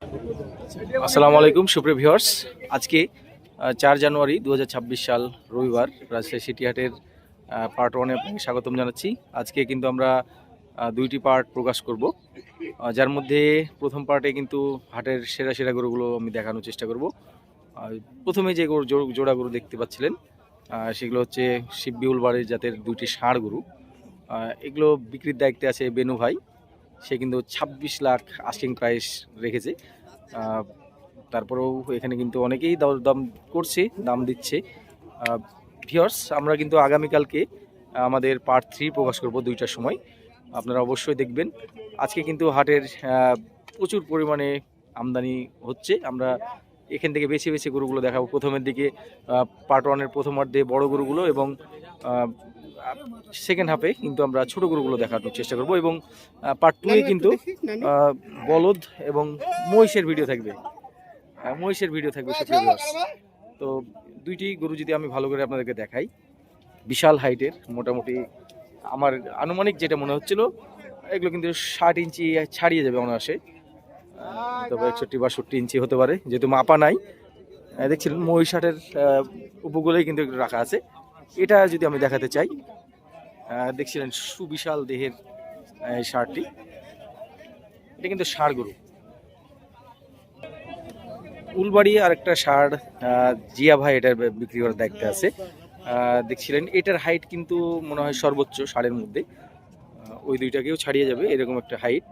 আসসালামু আলাইকুম সুপ্রিয় ভিউয়ার্স। আজকে 4 জানুয়ারি 2026 সাল রবিবার রাজশাহী সিটিহাটের পার্ট 1-এ আপনাকে স্বাগতম জানাচ্ছি। আজকে কিন্তু আমরা দুইটি পার্ট প্রকাশ করব, যার মধ্যে প্রথম পার্টে কিন্তু হাটের সেরা সেরা গরুগুলো আমি দেখানোর চেষ্টা করব। প্রথমে যে জোড়া গরু দেখতে পাচ্ছিলেন সেগুলো হচ্ছে শিববিহুল বাড়ির জাতের দুইটি ষাঁড় গরু। এগুলো বিক্রির দায়িত্বে আছে বেনু ভাই। সে কিন্তু 26 লাখ আস্কিং প্রাইস রেখেছে। তারপরেও এখানে কিন্তু অনেকেই দাম করছে, দাম দিচ্ছে। ভিউয়ার্স, আমরা কিন্তু আগামীকালকে আমাদের পার্ট 3 প্রকাশ করব 2টার সময়, আপনারা অবশ্যই দেখবেন। আজকে কিন্তু হাটের প্রচুর পরিমাণে আমদানি হচ্ছে। আমরা এখান থেকে বেছে বেছে গরুগুলো দেখাবো। প্রথমের দিকে পার্ট 1-এর প্রথম অর্ধে বড় গরুগুলো এবং সেকেন্ড হাফে কিন্তু আমরা ছোট গরুগুলো দেখানোর চেষ্টা করব, এবং পার্ট 2-এ কিন্তু বলদ এবং মহিষের ভিডিও থাকবে। তো দুইটি গরু যদি আমি ভালো করে আপনাদেরকে দেখাই, বিশাল হাইটের, মোটামুটি আমার আনুমানিক যেটা মনে হচ্ছিল এগুলো কিন্তু 60 ইঞ্চি ছাড়িয়ে যাবে অনায়াসে, তবে 61 বা 70 ইঞ্চি হতে পারে, যেহেতু মাপা নাই। দেখছিলেন মহিষ হাটের উপকূলেই কিন্তু একটু রাখা আছে। এটা যদি আমি দেখাতে চাই, দেখছিলেন সুবিশাল দেহের ষাঁড়টি, এটা কিন্তু ষাঁড় গরু। উলবাড়ি আর একটা ষাঁড় জিয়া ভাই এটার বিক্রি করার দায়িত্বে আছে। দেখছিলেন এটার হাইট কিন্তু মনে হয় সর্বোচ্চ ষাঁড়ের মধ্যে, ওই দুইটাকেও ছাড়িয়ে যাবে এরকম একটা হাইট।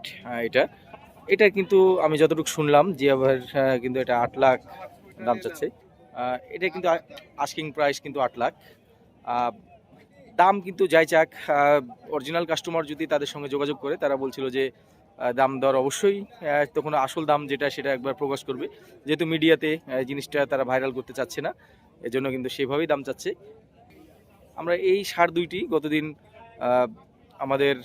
এটা কিন্তু আমি যতটুকু শুনলাম জিয়া ভাইয়ের কিন্তু এটা 8 লাখ দাম চাচ্ছে। এটা কিন্তু আস্কিং প্রাইস কিন্তু 8 লাখ। দাম কিন্তু যাই চাক, অরিজিনাল কাস্টমার যদি তাদের সঙ্গে যোগাযোগ করে, তারা বলছিল যে দাম দর অবশ্যই তখন আসল দাম যেটা সেটা একবার প্রকাশ করবে, যেহেতু মিডিয়াতে জিনিসটা তারা ভাইরাল করতে চাচ্ছে না, এজন্য কিন্তু সেভাবেই দাম চাচ্ছে। আমরা এই ষাঁড় দুইটি গতদিন আমাদের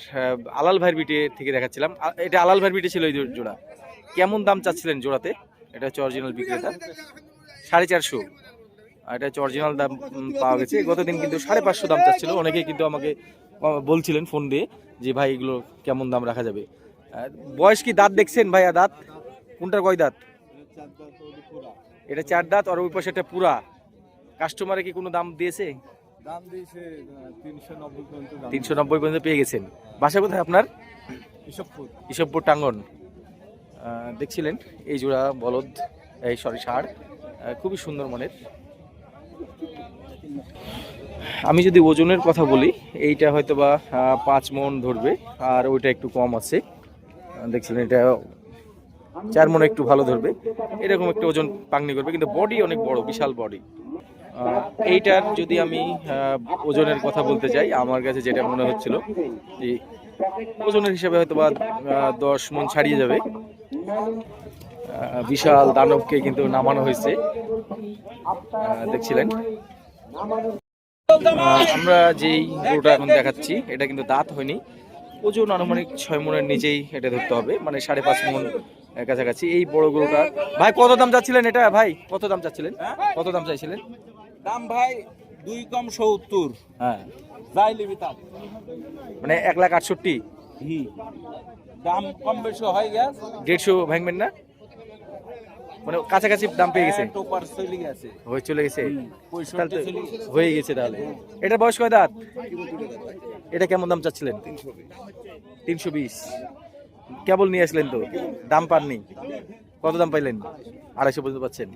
আলাল ভাইয়ের বিটে থেকে দেখাচ্ছিলাম। এটা আলাল ভাইয়ের বিটে ছিল এই জোড়া। কেমন দাম চাচ্ছিলেন জোড়াতে? এটা হচ্ছে অরিজিনাল বিক্রেতা, 450। এটা হচ্ছে অরিজিনাল দাম পাওয়া গেছে। গতদিন কিন্তু 550 দাম চাচ্ছিল। অনেকেই কিন্তু আমাকে বলছিলেন ফোন দিয়ে যে ভাই এগুলো কেমন দাম রাখা যাবে। বয়স কি দাঁত দেখছেন ভাইয়া? দাঁত কোনটার কয় দাঁত? এটা 4 দাঁত, আর ওই পাশেটা পুরা। কাস্টমারে কি কোনো দাম দিয়েছে? দাম দিয়েছে 390 পর্যন্ত। 390 পর্যন্ত পেয়ে গেছেন। বাসা কোথায় আপনার? ইসবপুর টাঙ্গন। দেখছিলেন এই জোড়া বলদ, এই ষাঁড় খুবই সুন্দর মানের। আমি যদি ওজনের কথা বলি, এইটা হয়তো বা 5 মণ ধরবে, আর ওইটা একটু কম আছে। দেখছিলেন এটা 4 মণ একটু ভালো ধরবে, এরকম একটা ওজন পাগনি করবে, কিন্তু বডি অনেক বড়, বিশাল বডি। এইটার যদি আমি ওজনের কথা বলতে চাই, আমার কাছে যেটা মনে হচ্ছিল যে ওজনের হিসাবে হয়তো বা 10 মণ ছাড়িয়ে যাবে। বিশাল দানবকে কিন্তু নামানো হয়েছে, দেখছিলেন। আমরা যেই গরুটা এখন দেখাচ্ছি এটা কিন্তু দাঁত হয়নি, ওজন আনুমানিক 6 মণের নিচেই এটা ধরতে হবে, মানে 5.5 মণ কাছাকাছি। এই বড় গরুটা ভাই কত দাম চাচ্ছিলেন? এটা ভাই কত দাম চাচ্ছিলেন? কত দাম চাইছিলেন? দাম ভাই 2 কম 70। হ্যাঁ, যাই লিবি তা মানে 1,68,000। দাম কম বেশি হয়ে গেছে। 150 ভাঙবেন না, মানে কাছাকাছি দাম পেয়ে গেছে, টোপার চলে গেছে, হয়ে চলে গেছে, 65 চলে গেছে। হয়ে গেছে। তাহলে এটা বয়স কয় দাঁত? এটা কেমন দাম চাচ্ছিলেন? 320। কেবল নিয়ে আসলেন তো, দাম পাননি? কত দাম পাইলেন? 250 পর্যন্ত পাচ্ছেন।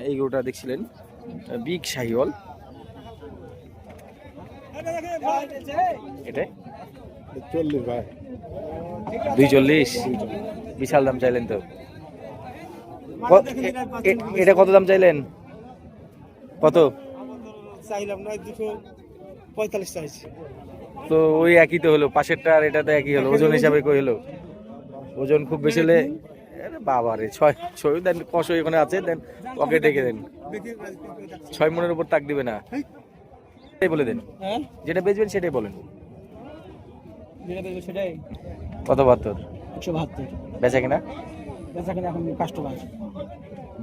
এই গরুটা দেখছিলেন বিগ শাহিওয়াল, এটা 40 ভাই, 240। বিশাল দাম চাইলেন তো। এটা কত দাম চাইলেন? কত চাইলাম না 245 চাইছি। তো ওই একই তো হলো, পাশেরটা আর এটা তো একই হলো, ওজন হিসাবে কই হলো? ওজন খুব বেশি হলে বাবা রে, 6 দেন, কষই ওখানে আছে, দেন পকেট রেখে দেন। 6 মণের উপর তাক দিবে না, এটাই বলে দেন। যেটা বেচবেন সেটাই বলেন। সেটাই কত? 72। 172 বেচা কিনা বেচা কিনা এখন কাস্টমার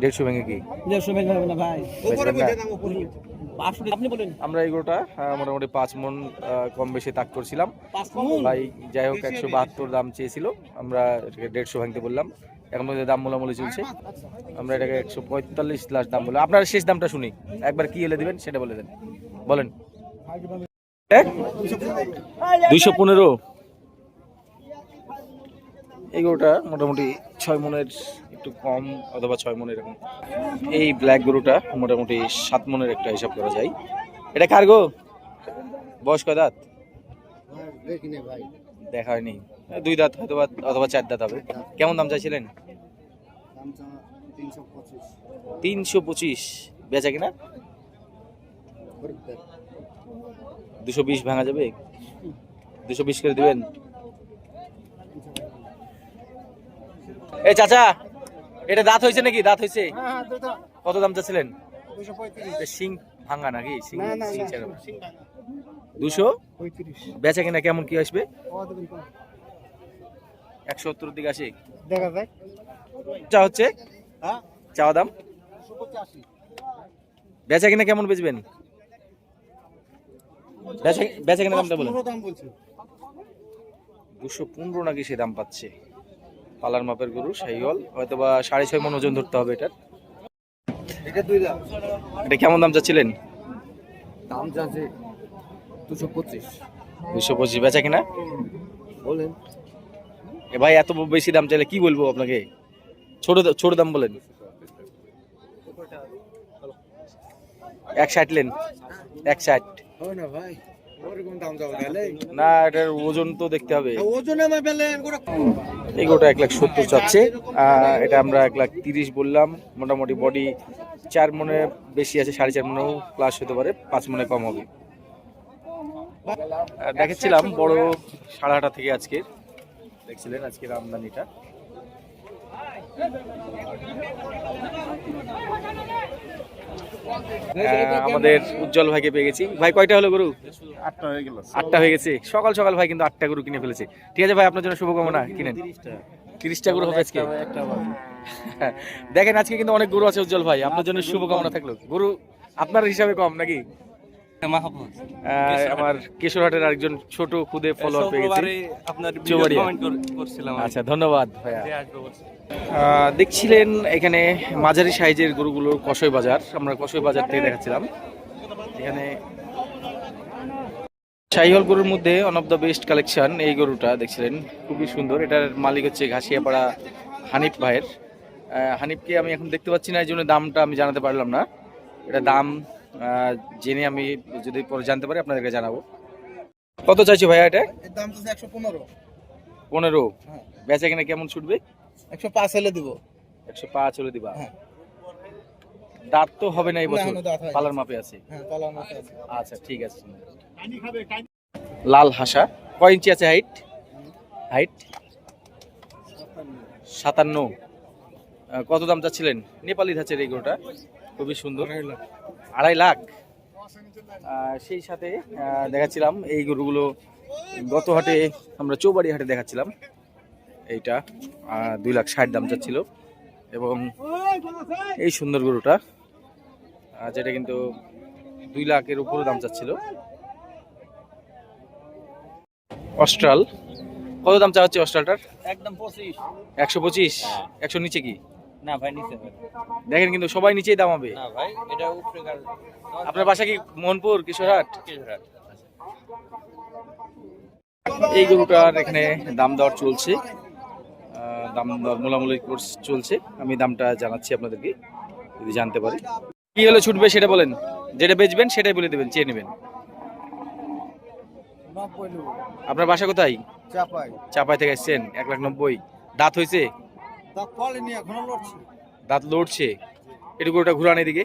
150 ভেঙে কি 150 ভেঙে হবে না ভাই। বেচবেন না? আপনি বলেন। আমরা এই গরুটা মোটামুটি 5 মন কম বেশি তাক করছিলাম ভাই। যাই হোক 172 দাম চেয়েছিল, আমরা এটাকে 150 ভাঙতে বললাম। এখন পর্যন্ত দাম মোলামুলি চলছে, আমরা এটাকে 145 লাখ দাম বলে। আপনার শেষ দামটা শুনি, একবার কি হলে দিবেন সেটা বলে দেন, বলেন। 215। এই গরুটা মোটামুটি 6 মনের একটু কম অথবা 6 মনের এরকম। এই ব্ল্যাক গরুটা মোটামুটি 7 মনের একটা হিসাব করা যায়। এটা কার গো? বয়স কয় দাঁত? দেখা হয়নি, 2 দাঁত হয়তো অথবা 4 দাঁত হবে। কেমন দাম চাইছিলেন? 325। বেচা কিনা 220 ভাঙা যাবে? 220 করে দিবেন? এই চাচা, এটা দাঁত হয়েছে নাকি? দাঁত হয়েছে? কত দাম চাচ্ছিলেন? সিং ভাঙা নাকি? সিং 235। বেচা কিনা কেমন কি আসবে? 170 দিকে আসে দেখা যায়। চা হচ্ছে চাওয়া দাম, বেচা কিনা কেমন বেচবেন? বেচা কিনা দামটা বলেন। 215 নাকি সে দাম পাচ্ছে। পালার মাপের গরু, শাহিওয়াল, হয়তো বা 6.5 মন ওজন ধরতে হবে এটার। এটা কেমন দাম চাচ্ছিলেন? দাম যাচ্ছে 225। 225 বেচা কিনা বলেন। এ ভাই এত বেশি দাম চাইলে কি বলবো আপনাকে? ছোট দাম বলেন। 160 লেন, 160 না ভাই, ওরকম দাম দাও তাহলে না, এটার ওজন তো দেখতে হবে। ওজনে আমি পেলেন এই গোটা 1,70,000 চাচ্ছে। এটা আমরা 1,30,000 বললাম। মোটামুটি বডি 4 মনে বেশি আছে, 4.5 মনেও প্লাস হতে পারে, 5 মনে কম হবে। দেখেছিলাম বড় 8:30 থেকে আজকে দেখছিলেন আজকের আমদানিটা। আমাদের উজ্জ্বল ভাইকে পেয়ে গেছি। ভাই কয়টা হলো গরু? 8টা হয়ে গেল। 8টা হয়ে গেছে। সকাল সকাল ভাই কিন্তু 8টা গরু কিনে ফেলেছে। ঠিক আছে ভাই, আপনার জন্য শুভকামনা। কিনেন 30টা গরু হবে আজকে। দেখেন আজকে কিন্তু অনেক গরু আছে উজ্জ্বল ভাই, আপনার জন্য শুভকামনা থাকলো। গরু আপনার হিসাবে কম নাকি? আমার কেশরহাটের আরেকজন ছোট খুদে ফলোয়ার পেয়ে গেছি, আপনার চৌবাড়িয়া। কমেন্ট করছিলাম। আচ্ছা ধন্যবাদ ভাইয়া। দেখছিলেন এখানে মাঝারি সাইজের গরুগুলোর কসই বাজার, আমরা কসই বাজার থেকে দেখাচ্ছিলাম। এখানে শাহিওয়াল গরুর মধ্যে one of the best collection এই গরুটা দেখছিলেন, খুবই সুন্দর। এটার মালিক হচ্ছে ঘাসিয়াপাড়া হানিফ ভাইয়ের। হানিফকে আমি এখন দেখতে পাচ্ছি না, এই জন্য দামটা আমি জানাতে পারলাম না। এটা দাম জেনে আমি যদি পরে জানতে পারি আপনাদেরকে জানাবো। কত চাইছো ভাইয়া এটা? এর দাম তো 115। 15। হ্যাঁ। বেচা কিনা কেমন ছুটবে? 105 হলে দিব। 105 হলে দিবা? হ্যাঁ। দাঁত তো হবে না এই না, বছর, এখনো দাঁত হয়নি। পালার মাপে আছে। হ্যাঁ, পালার মতো আছে। আচ্ছা ঠিক আছে। লাল হাসা কয় ইঞ্চি আছে হাইট? হাইট 57। কত দাম চাচ্ছিলেন? নেপালি ধাঁচের এই গরুটা, খুবই সুন্দর। 2.5 লাখ। সেই সাথে দেখাচ্ছিলাম এই গরুগুলো গত হাটে, আমরা চৌবাড়ি হাটে দেখাচ্ছিলাম। এইটা 2,60,000 দাম চাচ্ছিল, এবং এই সুন্দর গরুটা যেটা কিন্তু 2 লাখের উপরে দাম চাচ্ছিল। অস্ট্রাল কত দাম চা হচ্ছে অস্ট্রালটার? একদম 25। 125। 100 নিচে কি? না ভাই নিচে। দেখেন কিন্তু সবাই নিচেই দাম হবে। না ভাই, এটা উপরে কার। আপনার বাসা কি মোহনপুর, কিশোরহাট? কিশোরহাট। এই গরুটার এখানে দাম দর চলছে, দাম দর মোলামুলি কোর্স চলছে। আমি দামটা জানাচ্ছি আপনাদেরকে যদি জানতে পারি। কি হলে ছুটবে সেটা বলেন, যেটা বেচবেন সেটাই বলে দেবেন, চেয়ে নেবেন। 90 নেব। আপনার বাসা কোথায়? চাপাই। চাপাই থেকে এসছেন। 1,90,000। দাঁত হয়েছে? তা কলেনি এখনো লড়ছে। দাঁত লড়ছে। একটু গরুটা ঘুরান এদিকে।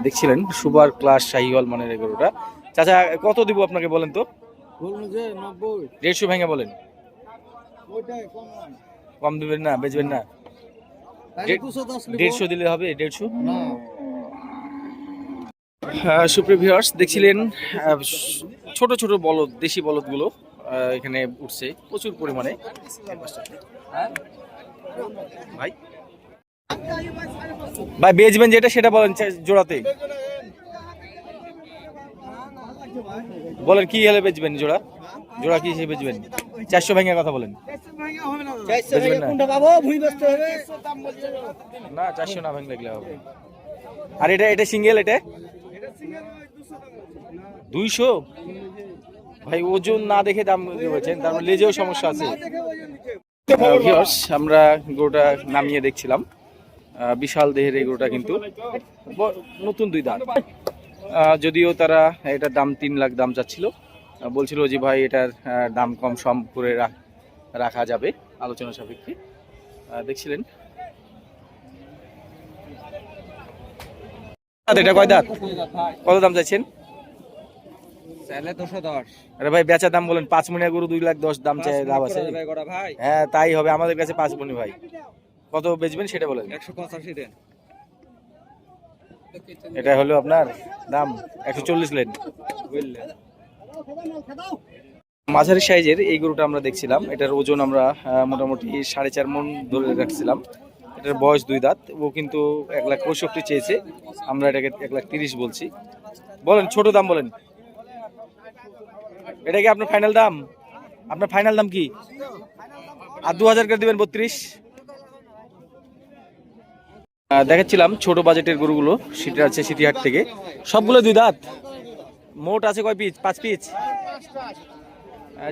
দেখছিলেন সুপার ক্লাস শাহিওয়াল মানের এই গরুটা। চাচা কত দিব আপনাকে বলেন তো? বলুন যে 90। 150 ভেঙে বলেন। ওইটাই কম না। কম দিবেন না, বেচবেন না? তাহলে 210 নিব। 150 দিলে হবে? 150? না। সুপ্রিয় ভিউয়ার্স, দেখছিলেন ছোট ছোট বলদ, দেশি বলদগুলো এখানে উঠছে প্রচুর পরিমাণে। ভাই ভাই বেচবেন যেটা সেটা বলেন জোড়াতে, বলেন কি হলে বেচবেন জোড়া, জোড়া কি হিসেবে বেচবেন? 400 ভেঙে কথা বলেন। বেচবেন না? না 400 না ভাঙলে লাগলে হবে। আর এটা এটা সিঙ্গেল, এটা 200 ভাই, ওজন না দেখে দাম বলছেন, তার মানে লেজেও সমস্যা আছে। ভিউয়ার্স, আমরা গরুটা নামিয়ে দেখছিলাম, বিশাল দেহের এই গরুটা কিন্তু নতুন 2 দাঁত। যদিও তারা এটার দাম 3 লাখ দাম চাচ্ছিল, বলছিল যে ভাই এটার দাম কম সম করে রাখা যাবে আলোচনা সাপেক্ষে। দেখছিলেন এটা কয় দাঁত, কত দাম চাইছেন? 210। আরে ভাই বেচা দাম বলেন, 5 মণিয়া গরু 2 লাখ 10 দাম চাই, লাভ আছে? হ্যাঁ তাই হবে, আমাদের কাছে 5 মণি ভাই। কত বেচবেন সেটা বলেন। 185 দেন। এটা হলো আপনার দাম, 140 লেন। মাঝারি সাইজের এই গরুটা আমরা দেখছিলাম, এটার ওজন আমরা মোটামুটি 4.5 মণ ধরে রাখছিলাম। এটার বয়স 2 দাঁত, ও কিন্তু 1,65,000 চেয়েছে, আমরা এটাকে 1,30,000 বলছি। বলেন ছোট দাম বলেন, এটা কি আপনার ফাইনাল দাম? আপনার ফাইনাল দাম কি? আর 2000 করে দিবেন, 32। দেখাচ্ছিলাম ছোট বাজেটের গরুগুলো, সেটা আছে সিটিহাট থেকে, সবগুলো 2 দাঁত। মোট আছে কয় পিস? 5 পিস,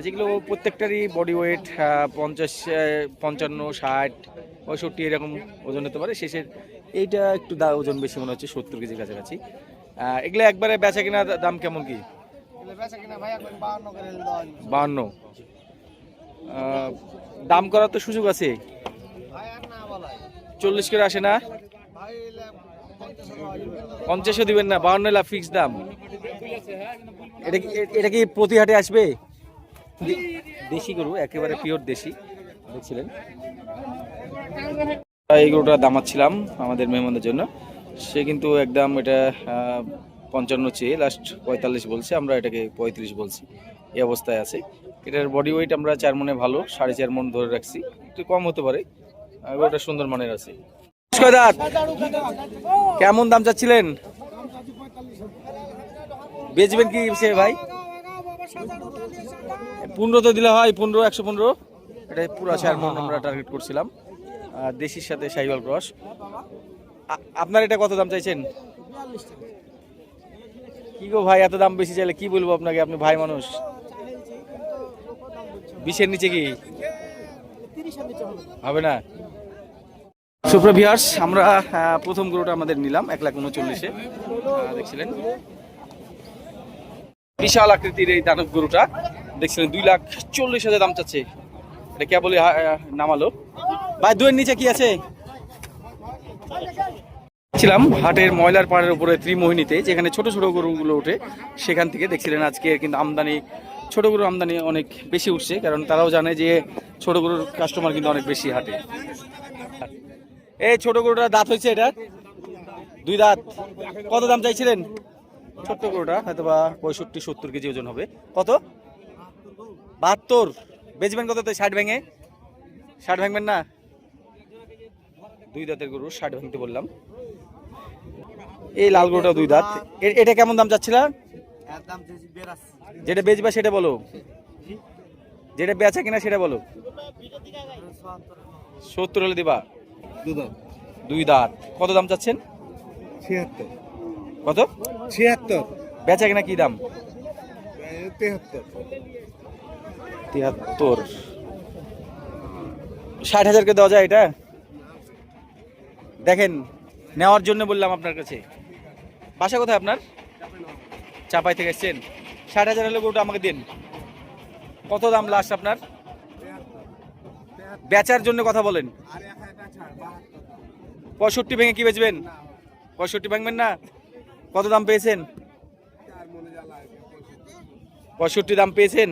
যেগুলো প্রত্যেকটারই বডি ওয়েট 50, 55, 60, 65 এরকম ওজন হতে পারে। শেষের এইটা একটু ওজন বেশি মনে হচ্ছে, 70 কেজির কাছাকাছি। এগুলো একবারে বেচা কিনা দাম কেমন কি? 52। দাম করার তো সুযোগ আছে, 40 করে আসে না? 50 দিবেন না? 52 লাখ ফিক্স দাম। এটা কি প্রতি হাটে আসবে? দেশি গরু, একেবারে পিওর দেশি। দেখছিলেন এই গরুটা দামাচ্ছিলাম আমাদের মেহমানদের জন্য, সে কিন্তু একদম এটা 55 চেয়ে লাস্ট 45 বলছে, আমরা এটাকে 35 বলছি, এই অবস্থায় আছে। এটার বডি ওয়েট আমরা 4 মণে ভালো, 4.5 মণ ধরে রাখছি, একটু কম হতে পারে। গরুটা সুন্দর মানের আছে। কেমন দাম চাচ্ছিলেন? বেচবেন কি সে ভাই? 15 তো দিলে হয়, 15, 115। এটা পুরো 4 মণ আমরা টার্গেট করছিলাম, দেশির সাথে শাহিওয়াল ক্রস। আপনার এটা কত দাম চাইছেন? কি গো ভাই, এত দাম বেশি চাইলে কি বলবো আপনাকে, আপনি ভাই মানুষ। 20-এর নিচে কি হবে না? সুপ্রিয় ভিউয়ার্স, আমরা প্রথম গরুটা আমাদের নিলাম 1,39,000-এ। দেখছিলেন বিশাল আকৃতির এই দানব গরুটা, দেখছিলেন 2,40,000 দাম চাচ্ছে। এটা কে বলে নামালো ভাই? 2-এর নিচে কি আছে? ছিলাম হাটের ময়লার পাড়ের উপরে ত্রিমোহিনীতে, যেখানে ছোট ছোট গরুগুলো ওঠে, সেখান থেকে দেখছিলেন আজকে কিন্তু আমদানি, ছোট গরুর আমদানি অনেক বেশি উঠছে, কারণ তারাও জানে যে ছোট গরুর কাস্টমার কিন্তু অনেক বেশি হাটে। এই ছোট গরুটা দাঁত হয়েছে, এটা 2 দাঁত। কত দাম চাইছিলেন? ছোট্ট গরুটা হয়তো বা 65-70 কেজি ওজন হবে। কত? 72। বেচবেন কত? 60 ভেঙে? 60 ভাঙবেন না? 2 দাঁতের গরু 60 ভাঙতে বললাম। এই লাল গরুটা 2 দাঁত, এটা কেমন দাম চাচ্ছিল? যেটা বেচবা সেটা বলো, যেটা বেচা কিনা সেটা বলো। 70 হলে দিবা? 2 দাঁত। কত দাম চাচ্ছেন? 76। কত? 76। বেচা কিনা কি দাম? 73। 73। 60,000 কে দেওয়া যায় এটা? দেখেন, নেওয়ার জন্য বললাম আপনার কাছে। বাসা কোথায় আপনার? চাপাই থেকে এসছেন। 60,000 হলে গরুটা আমাকে দিন। কত দাম লাস্ট আপনার? বেচার জন্য কথা বলেন। 65 ভেঙে কি বেচবেন? 65 ভাঙবেন না? কত দাম পেয়েছেন? 65 দাম পেয়েছেন।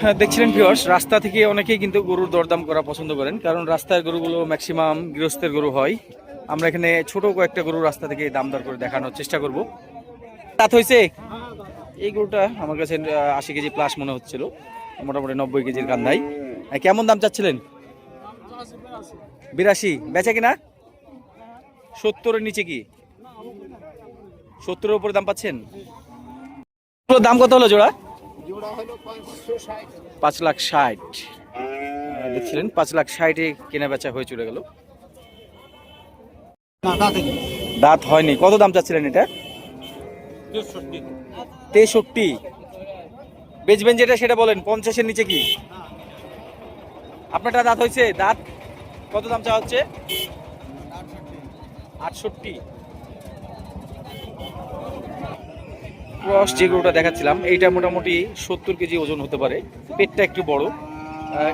হ্যাঁ, দেখছিলেন ভিউয়ার্স, রাস্তা থেকে অনেকেই কিন্তু গরুর দরদাম করা পছন্দ করেন, কারণ রাস্তার গরুগুলো ম্যাক্সিমাম গৃহস্থের গরু হয়। আমরা এখানে ছোট কয়েকটা গরু রাস্তা থেকে দাম দর করে দেখানোর চেষ্টা করব। দাঁত হয়েছে এই গরুটা আমার কাছে 80 কেজি প্লাস মনে হচ্ছিল, মোটামুটি 90 কেজির কান্দাই। কেমন দাম চাচ্ছিলেন? 82 বেচা কিনা 70-এর নিচে কি 70-এর উপরে দাম পাচ্ছেন? দাম কত হলো জোড়া? 5,60,000 দেখছিলেন 5,60,000-এ কেনা বেচা হয়ে চলে গেল। দাঁত হয়নি, কত দাম চাচ্ছিলেন এটা? 63। বেচবেন যেটা সেটা বলেন, 50-এর নিচে কি? আপনারটা দাঁত হয়েছে? দাঁত কত দাম চাওয়া হচ্ছে? 68। ক্রস যে গরুটা দেখাচ্ছিলাম এইটা মোটামুটি 70 কেজি ওজন হতে পারে, পেটটা একটু বড়,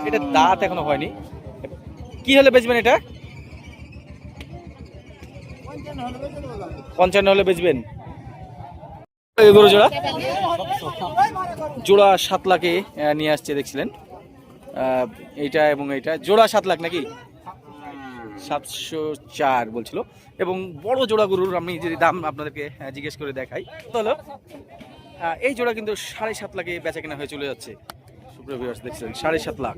এটা দাঁত এখনো হয়নি। কি হলে বেচবেন এটা? 55 হলে বেচবেন। এই গরু জোড়া জোড়া 7 লাখে নিয়ে আসছে দেখছিলেন, এইটা এবং এইটা জোড়া 7 লাখ নাকি 704 বলছিল। এবং বড় জোড়া গরুর আমি যদি দাম আপনাদেরকে জিজ্ঞেস করে দেখাই তাহলে এই জোড়া কিন্তু 7.5 লাখে বেচা কেনা হয়ে চলে যাচ্ছে। সুপ্রিয় ভিউয়ার্স দেখছিলেন 7.5 লাখ।